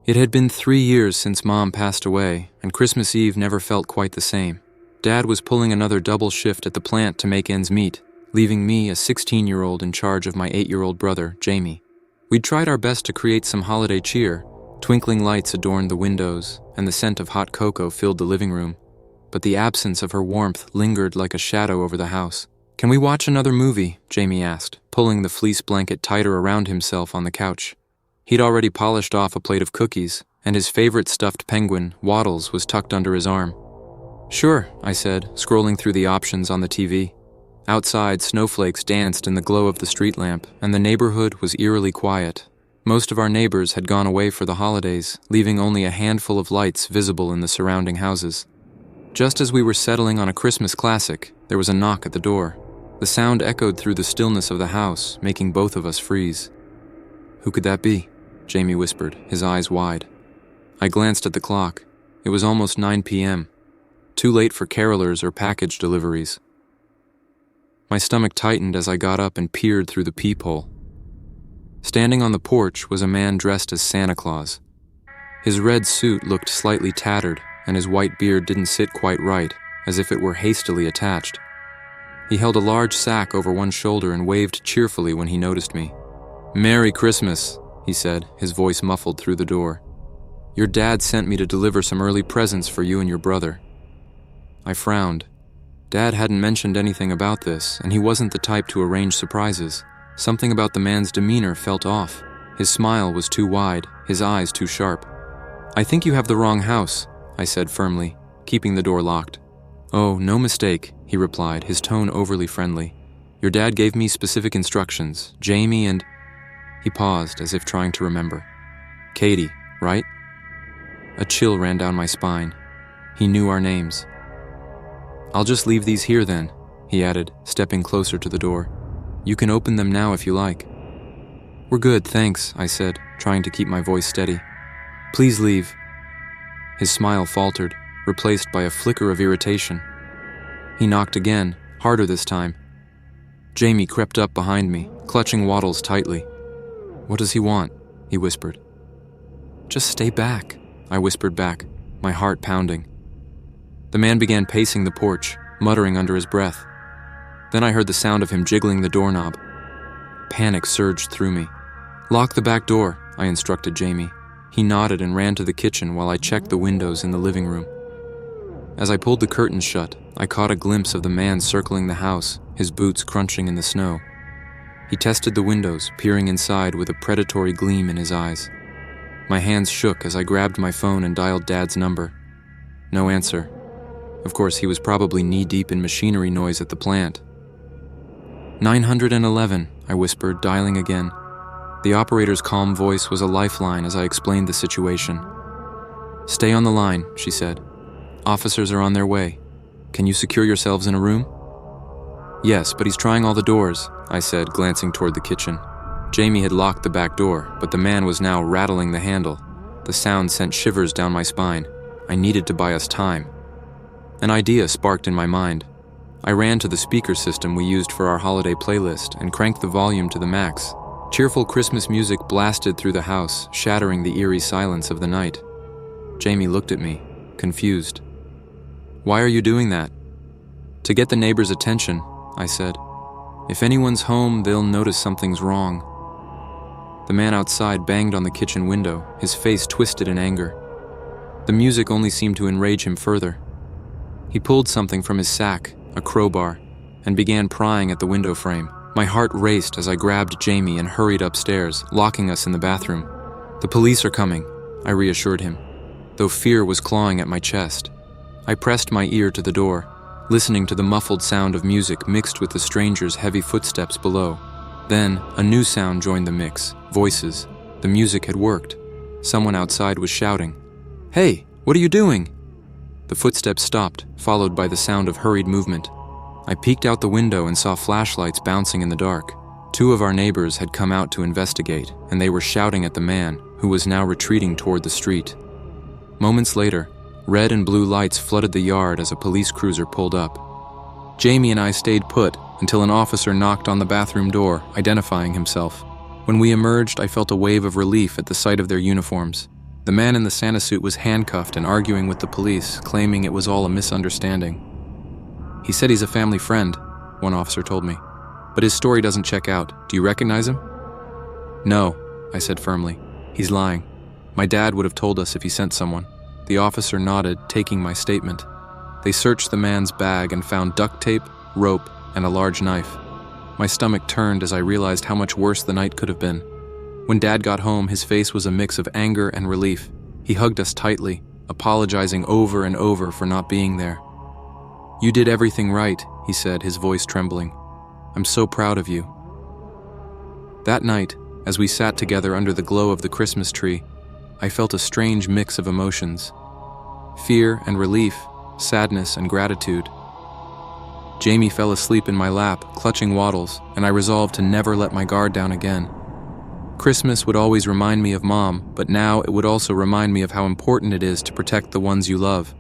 It had been 3 years since Mom passed away, and Christmas Eve never felt quite the same. Dad was pulling another double shift at the plant to make ends meet, leaving me, a 16-year-old, in charge of my 8-year-old brother, Jamie. We'd tried our best to create some holiday cheer. Twinkling lights adorned the windows, and the scent of hot cocoa filled the living room. But the absence of her warmth lingered like a shadow over the house. "Can we watch another movie?" Jamie asked, pulling the fleece blanket tighter around himself on the couch. He'd already polished off a plate of cookies, and his favorite stuffed penguin, Waddles, was tucked under his arm. "Sure," I said, scrolling through the options on the TV. Outside, snowflakes danced in the glow of the street lamp, and the neighborhood was eerily quiet. Most of our neighbors had gone away for the holidays, leaving only a handful of lights visible in the surrounding houses. Just as we were settling on a Christmas classic, there was a knock at the door. The sound echoed through the stillness of the house, making both of us freeze. "Who could that be?" Jamie whispered, his eyes wide. I glanced at the clock. It was almost 9 p.m. Too late for carolers or package deliveries. My stomach tightened as I got up and peered through the peephole. Standing on the porch was a man dressed as Santa Claus. His red suit looked slightly tattered, and his white beard didn't sit quite right, as if it were hastily attached. He held a large sack over one shoulder and waved cheerfully when he noticed me. "Merry Christmas," he said, his voice muffled through the door. "Your dad sent me to deliver some early presents for you and your brother." I frowned. Dad hadn't mentioned anything about this, and he wasn't the type to arrange surprises. Something about the man's demeanor felt off. His smile was too wide, his eyes too sharp. "I think you have the wrong house," I said firmly, keeping the door locked. "Oh, no mistake," he replied, his tone overly friendly. "Your dad gave me specific instructions. Jamie and—" He paused, as if trying to remember. "Katie, right?" A chill ran down my spine. He knew our names. "I'll just leave these here then," he added, stepping closer to the door. "You can open them now if you like." "We're good, thanks," I said, trying to keep my voice steady. "Please leave." His smile faltered, replaced by a flicker of irritation. He knocked again, harder this time. Jamie crept up behind me, clutching Waddles tightly. "What does he want?" he whispered. "Just stay back," I whispered back, my heart pounding. The man began pacing the porch, muttering under his breath. Then I heard the sound of him jiggling the doorknob. Panic surged through me. "Lock the back door," I instructed Jamie. He nodded and ran to the kitchen while I checked the windows in the living room. As I pulled the curtains shut, I caught a glimpse of the man circling the house, his boots crunching in the snow. He tested the windows, peering inside with a predatory gleam in his eyes. My hands shook as I grabbed my phone and dialed Dad's number. No answer. Of course, he was probably knee-deep in machinery noise at the plant. 911, I whispered, dialing again. The operator's calm voice was a lifeline as I explained the situation. "Stay on the line," she said. "Officers are on their way. Can you secure yourselves in a room?" "Yes, but he's trying all the doors," I said, glancing toward the kitchen. Jamie had locked the back door, but the man was now rattling the handle. The sound sent shivers down my spine. I needed to buy us time. An idea sparked in my mind. I ran to the speaker system we used for our holiday playlist and cranked the volume to the max. Cheerful Christmas music blasted through the house, shattering the eerie silence of the night. Jamie looked at me, confused. "Why are you doing that?" "To get the neighbors' attention," I said. "If anyone's home, they'll notice something's wrong." The man outside banged on the kitchen window, his face twisted in anger. The music only seemed to enrage him further. He pulled something from his sack, a crowbar, and began prying at the window frame. My heart raced as I grabbed Jamie and hurried upstairs, locking us in the bathroom. "The police are coming," I reassured him, though fear was clawing at my chest. I pressed my ear to the door, listening to the muffled sound of music mixed with the stranger's heavy footsteps below. Then, a new sound joined the mix, voices. The music had worked. Someone outside was shouting, "Hey, what are you doing?" The footsteps stopped, followed by the sound of hurried movement. I peeked out the window and saw flashlights bouncing in the dark. 2 of our neighbors had come out to investigate, and they were shouting at the man, who was now retreating toward the street. Moments later, red and blue lights flooded the yard as a police cruiser pulled up. Jamie and I stayed put until an officer knocked on the bathroom door, identifying himself. When we emerged, I felt a wave of relief at the sight of their uniforms. The man in the Santa suit was handcuffed and arguing with the police, claiming it was all a misunderstanding. He said he's a family friend, one officer told me, but his story doesn't check out. Do you recognize him? No, I said firmly. He's lying. My dad would have told us if he sent someone. The officer nodded, taking my statement. They searched the man's bag and found duct tape, rope, and a large knife. My stomach turned as I realized how much worse the night could have been. When Dad got home, his face was a mix of anger and relief. He hugged us tightly, apologizing over and over for not being there. "You did everything right," he said, his voice trembling. "I'm so proud of you." That night, as we sat together under the glow of the Christmas tree, I felt a strange mix of emotions. Fear and relief, sadness and gratitude. Jamie fell asleep in my lap, clutching wattles, and I resolved to never let my guard down again. Christmas would always remind me of Mom, but now it would also remind me of how important it is to protect the ones you love.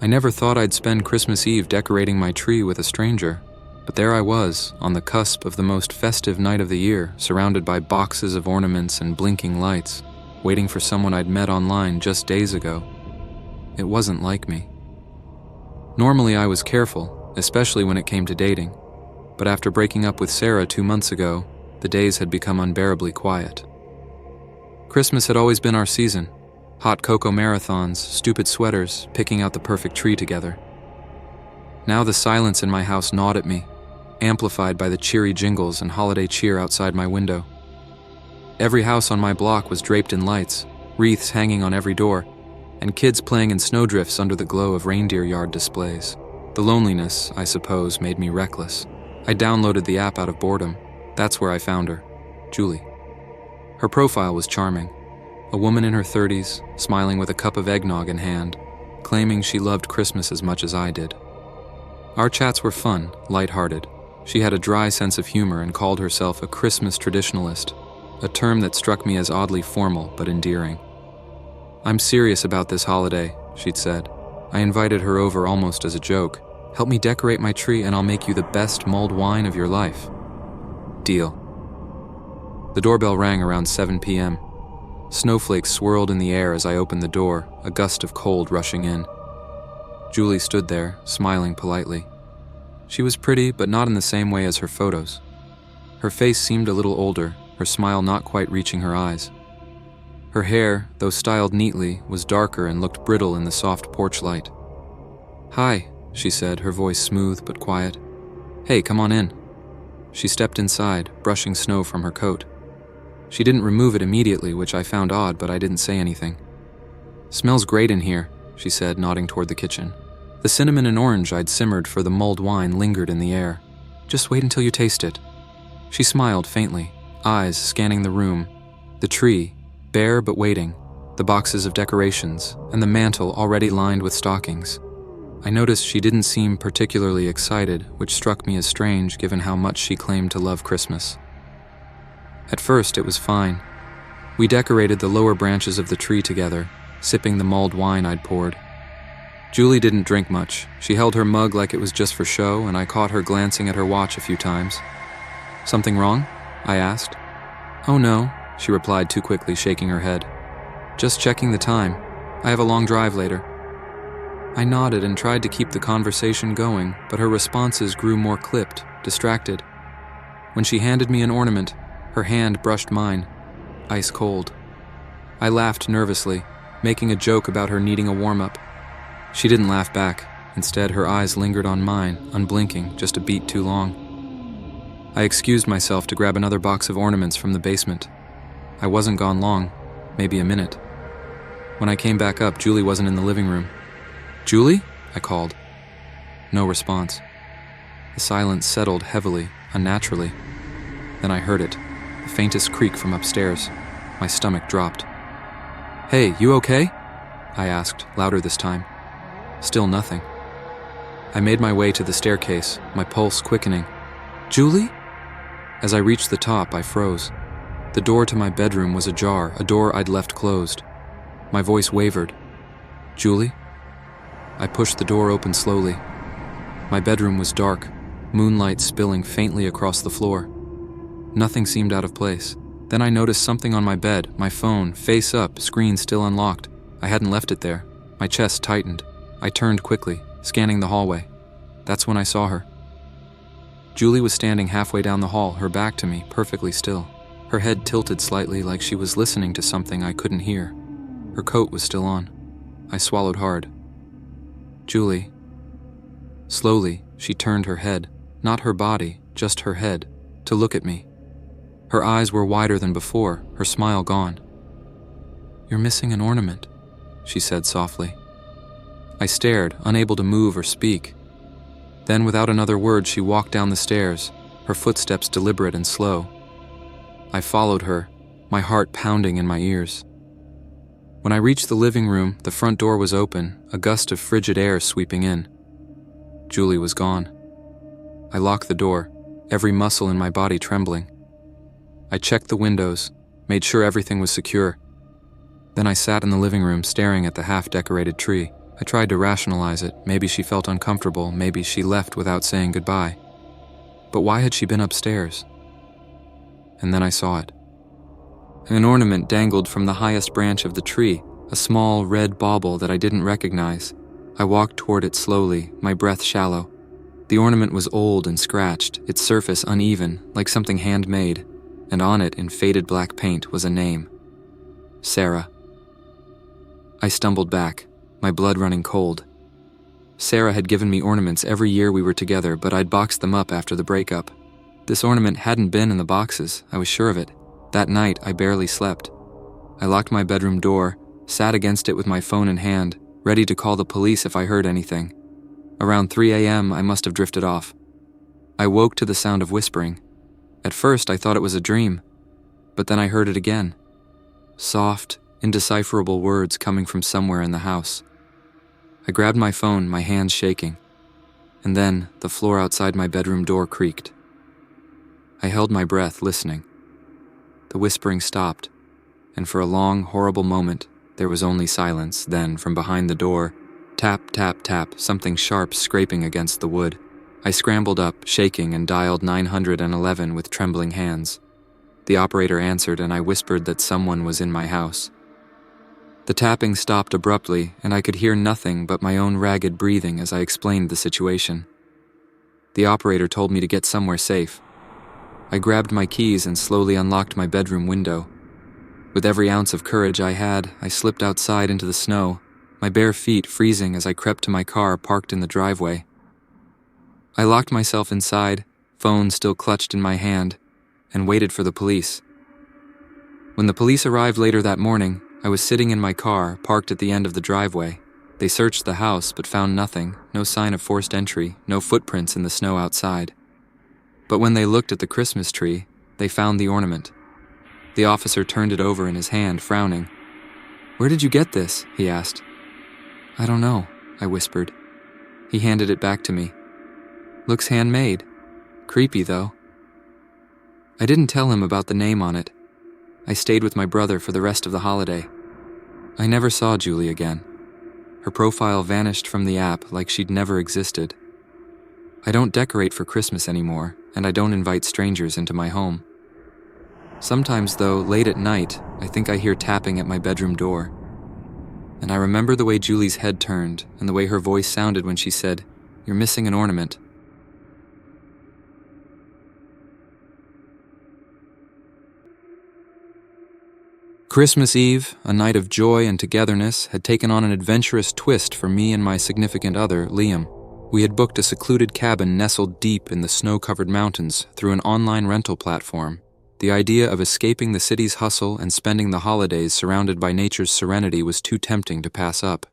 I never thought I'd spend Christmas Eve decorating my tree with a stranger, but there I was, on the cusp of the most festive night of the year, surrounded by boxes of ornaments and blinking lights, waiting for someone I'd met online just days ago. It wasn't like me. Normally I was careful, especially when it came to dating, but after breaking up with Sarah 2 months ago, the days had become unbearably quiet. Christmas had always been our season. Hot cocoa marathons, stupid sweaters, picking out the perfect tree together. Now the silence in my house gnawed at me, amplified by the cheery jingles and holiday cheer outside my window. Every house on my block was draped in lights, wreaths hanging on every door, and kids playing in snowdrifts under the glow of reindeer yard displays. The loneliness, I suppose, made me reckless. I downloaded the app out of boredom. That's where I found her, Julie. Her profile was charming. A woman in her 30s, smiling with a cup of eggnog in hand, claiming she loved Christmas as much as I did. Our chats were fun, lighthearted. She had a dry sense of humor and called herself a Christmas traditionalist, a term that struck me as oddly formal but endearing. "I'm serious about this holiday," she'd said. I invited her over almost as a joke. "Help me decorate my tree and I'll make you the best mulled wine of your life." Deal. The doorbell rang around 7 p.m. Snowflakes swirled in the air as I opened the door, a gust of cold rushing in. Julie stood there, smiling politely. She was pretty, but not in the same way as her photos. Her face seemed a little older, her smile not quite reaching her eyes. Her hair, though styled neatly, was darker and looked brittle in the soft porch light. "Hi," she said, her voice smooth but quiet. "Hey, come on in." She stepped inside, brushing snow from her coat. She didn't remove it immediately, which I found odd, but I didn't say anything. "Smells great in here," she said, nodding toward the kitchen. The cinnamon and orange I'd simmered for the mulled wine lingered in the air. "Just wait until you taste it." She smiled faintly, eyes scanning the room, the tree, bare but waiting, the boxes of decorations, and the mantel already lined with stockings. I noticed she didn't seem particularly excited, which struck me as strange given how much she claimed to love Christmas. At first, it was fine. We decorated the lower branches of the tree together, sipping the mulled wine I'd poured. Julie didn't drink much. She held her mug like it was just for show, and I caught her glancing at her watch a few times. "Something wrong?" I asked. "Oh no," she replied too quickly, shaking her head. "Just checking the time. I have a long drive later." I nodded and tried to keep the conversation going, but her responses grew more clipped, distracted. When she handed me an ornament, her hand brushed mine, ice cold. I laughed nervously, making a joke about her needing a warm-up. She didn't laugh back. Instead, her eyes lingered on mine, unblinking, just a beat too long. I excused myself to grab another box of ornaments from the basement. I wasn't gone long, maybe a minute. When I came back up, Julie wasn't in the living room. "Julie?" I called. No response. The silence settled heavily, unnaturally. Then I heard it, the faintest creak from upstairs. My stomach dropped. "Hey, you okay?" I asked, louder this time. Still nothing. I made my way to the staircase, my pulse quickening. "Julie?" As I reached the top, I froze. The door to my bedroom was ajar, a door I'd left closed. My voice wavered. "Julie?" I pushed the door open slowly. My bedroom was dark. moonlight spilling faintly across the floor. Nothing seemed out of place. Then I noticed something on my bed, my phone, face up, screen still unlocked. I hadn't left it there. My chest tightened. I turned quickly, scanning the hallway. That's when I saw her. Julie was standing halfway down the hall, her back to me, perfectly still. Her head tilted slightly like she was listening to something I couldn't hear. Her coat was still on. I swallowed hard. Julie. Slowly, she turned her head, not her body, just her head, to look at me. Her eyes were wider than before, her smile gone. "You're missing an ornament," she said softly. I stared, unable to move or speak. Then, without another word, she walked down the stairs, her footsteps deliberate and slow. I followed her, my heart pounding in my ears. When I reached the living room, the front door was open, a gust of frigid air sweeping in. Julie was gone. I locked the door, every muscle in my body trembling. I checked the windows, made sure everything was secure. Then I sat in the living room staring at the half-decorated tree. I tried to rationalize it. Maybe she felt uncomfortable, maybe she left without saying goodbye. But why had she been upstairs? And then I saw it. An ornament dangled from the highest branch of the tree, a small red bauble that I didn't recognize. I walked toward it slowly, my breath shallow. The ornament was old and scratched, its surface uneven, like something handmade, and on it, in faded black paint, was a name. Sarah. I stumbled back, my blood running cold. Sarah had given me ornaments every year we were together, but I'd boxed them up after the breakup. This ornament hadn't been in the boxes, I was sure of it. That night, I barely slept. I locked my bedroom door, sat against it with my phone in hand, ready to call the police if I heard anything. Around 3 a.m., I must have drifted off. I woke to the sound of whispering. At first, I thought it was a dream, but then I heard it again. Soft, indecipherable words coming from somewhere in the house. I grabbed my phone, my hands shaking. And then, the floor outside my bedroom door creaked. I held my breath, listening. The whispering stopped, and for a long, horrible moment, there was only silence. Then, from behind the door, tap, tap, tap, something sharp scraping against the wood. I scrambled up, shaking, and dialed 911 with trembling hands. The operator answered, and I whispered that someone was in my house. The tapping stopped abruptly, and I could hear nothing but my own ragged breathing as I explained the situation. The operator told me to get somewhere safe. I grabbed my keys and slowly unlocked my bedroom window. With every ounce of courage I had, I slipped outside into the snow, my bare feet freezing as I crept to my car parked in the driveway. I locked myself inside, phone still clutched in my hand, and waited for the police. When the police arrived later that morning, I was sitting in my car, parked at the end of the driveway. They searched the house but found nothing, no sign of forced entry, no footprints in the snow outside. But when they looked at the Christmas tree, they found the ornament. The officer turned it over in his hand, frowning. "Where did you get this?" he asked. "I don't know," I whispered. He handed it back to me. "Looks handmade. Creepy, though." I didn't tell him about the name on it. I stayed with my brother for the rest of the holiday. I never saw Julie again. Her profile vanished from the app like she'd never existed. I don't decorate for Christmas anymore, and I don't invite strangers into my home. Sometimes, though, late at night, I think I hear tapping at my bedroom door. And I remember the way Julie's head turned and the way her voice sounded when she said, "You're missing an ornament." Christmas Eve, a night of joy and togetherness, had taken on an adventurous twist for me and my significant other, Liam. We had booked a secluded cabin nestled deep in the snow-covered mountains through an online rental platform. The idea of escaping the city's hustle and spending the holidays surrounded by nature's serenity was too tempting to pass up.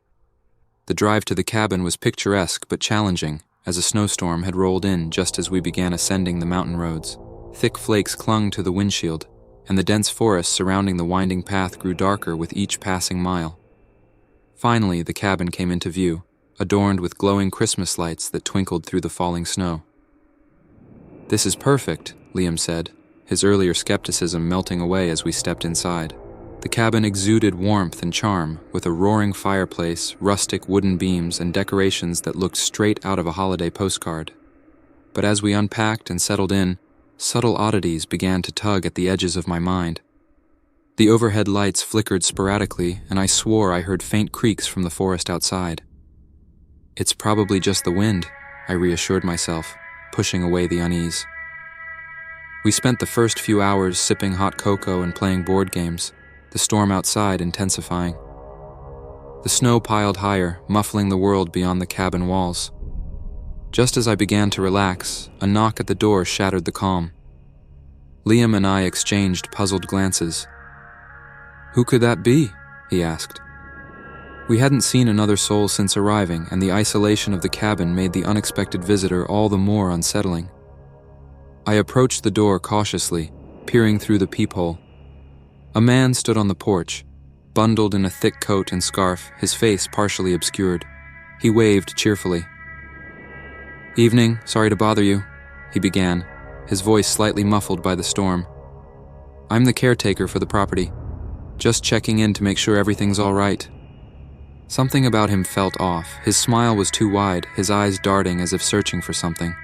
The drive to the cabin was picturesque but challenging, as a snowstorm had rolled in just as we began ascending the mountain roads. Thick flakes clung to the windshield, and the dense forest surrounding the winding path grew darker with each passing mile. Finally, the cabin came into view, adorned with glowing Christmas lights that twinkled through the falling snow. "This is perfect," Liam said, his earlier skepticism melting away as we stepped inside. The cabin exuded warmth and charm, with a roaring fireplace, rustic wooden beams, and decorations that looked straight out of a holiday postcard. but as we unpacked and settled in, subtle oddities began to tug at the edges of my mind. The overhead lights flickered sporadically, and I swore I heard faint creaks from the forest outside. It's probably just the wind, I reassured myself, pushing away the unease. We spent the first few hours sipping hot cocoa and playing board games, the storm outside intensifying. The snow piled higher, muffling the world beyond the cabin walls. Just as I began to relax, a knock at the door shattered the calm. Liam and I exchanged puzzled glances. "Who could that be?" he asked. We hadn't seen another soul since arriving, and the isolation of the cabin made the unexpected visitor all the more unsettling. I approached the door cautiously, peering through the peephole. A man stood on the porch, bundled in a thick coat and scarf, his face partially obscured. He waved cheerfully. "Evening, sorry to bother you," he began, his voice slightly muffled by the storm. "I'm the caretaker for the property. Just checking in to make sure everything's all right." Something about him felt off. His smile was too wide, his eyes darting as if searching for something.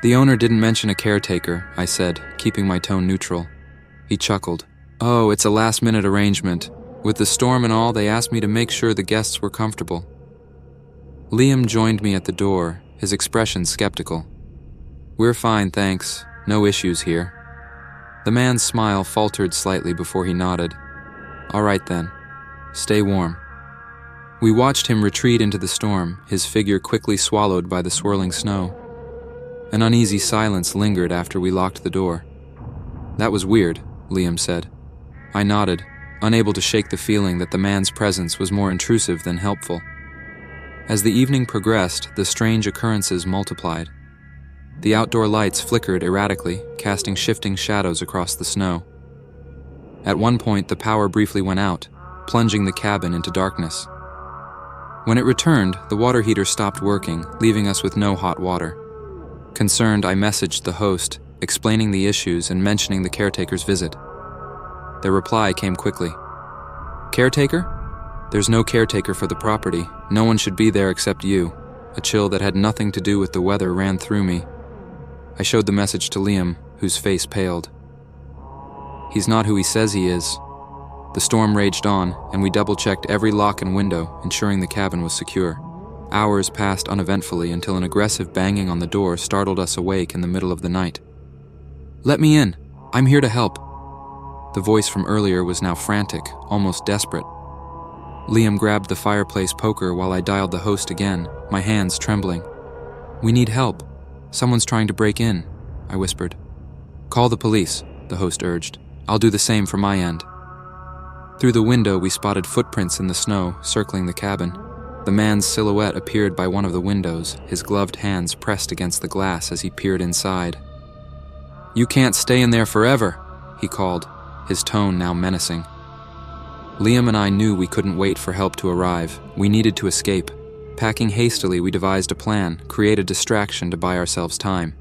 "The owner didn't mention a caretaker," I said, keeping my tone neutral. He chuckled. "Oh, it's a last-minute arrangement. With the storm and all, they asked me to make sure the guests were comfortable." Liam joined me at the door, his expression skeptical. "We're fine, thanks. No issues here." The man's smile faltered slightly before he nodded. "All right then. Stay warm." We watched him retreat into the storm, his figure quickly swallowed by the swirling snow. An uneasy silence lingered after we locked the door. "That was weird," Liam said. I nodded, unable to shake the feeling that the man's presence was more intrusive than helpful. As the evening progressed, the strange occurrences multiplied. The outdoor lights flickered erratically, casting shifting shadows across the snow. At one point, the power briefly went out, plunging the cabin into darkness. When it returned, the water heater stopped working, leaving us with no hot water. Concerned, I messaged the host, explaining the issues and mentioning the caretaker's visit. Their reply came quickly. "Caretaker? There's no caretaker for the property. No one should be there except you." A chill that had nothing to do with the weather ran through me. I showed the message to Liam, whose face paled. "He's not who he says he is." The storm raged on, and we double-checked every lock and window, ensuring the cabin was secure. Hours passed uneventfully until an aggressive banging on the door startled us awake in the middle of the night. "Let me in. I'm here to help." The voice from earlier was now frantic, almost desperate. Liam grabbed the fireplace poker while I dialed the host again, my hands trembling. "We need help. Someone's trying to break in," I whispered. "Call the police," the host urged. "I'll do the same from my end." Through the window, we spotted footprints in the snow, circling the cabin. The man's silhouette appeared by one of the windows, his gloved hands pressed against the glass as he peered inside. "You can't stay in there forever," he called, his tone now menacing. Liam and I knew we couldn't wait for help to arrive. We needed to escape. Packing hastily, we devised a plan, create a distraction to buy ourselves time.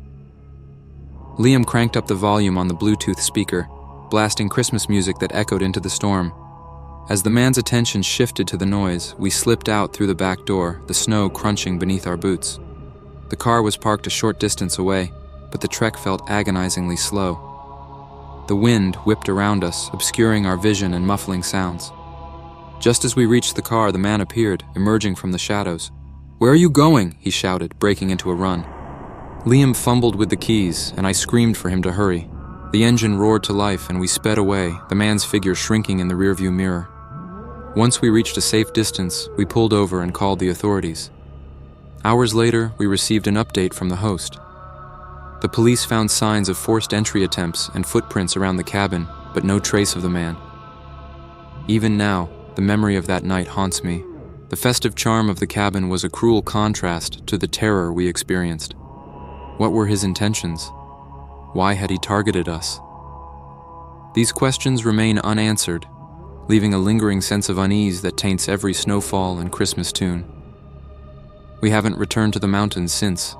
Liam cranked up the volume on the Bluetooth speaker, blasting Christmas music that echoed into the storm. As the man's attention shifted to the noise, we slipped out through the back door, the snow crunching beneath our boots. The car was parked a short distance away, but the trek felt agonizingly slow. The wind whipped around us, obscuring our vision and muffling sounds. Just as we reached the car, the man appeared, emerging from the shadows. "Where are you going?" he shouted, breaking into a run. Liam fumbled with the keys, and I screamed for him to hurry. The engine roared to life, and we sped away, the man's figure shrinking in the rearview mirror. Once we reached a safe distance, we pulled over and called the authorities. Hours later, we received an update from the host. The police found signs of forced entry attempts and footprints around the cabin, but no trace of the man. Even now, the memory of that night haunts me. The festive charm of the cabin was a cruel contrast to the terror we experienced. What were his intentions? Why had he targeted us? These questions remain unanswered, leaving a lingering sense of unease that taints every snowfall and Christmas tune. We haven't returned to the mountains since,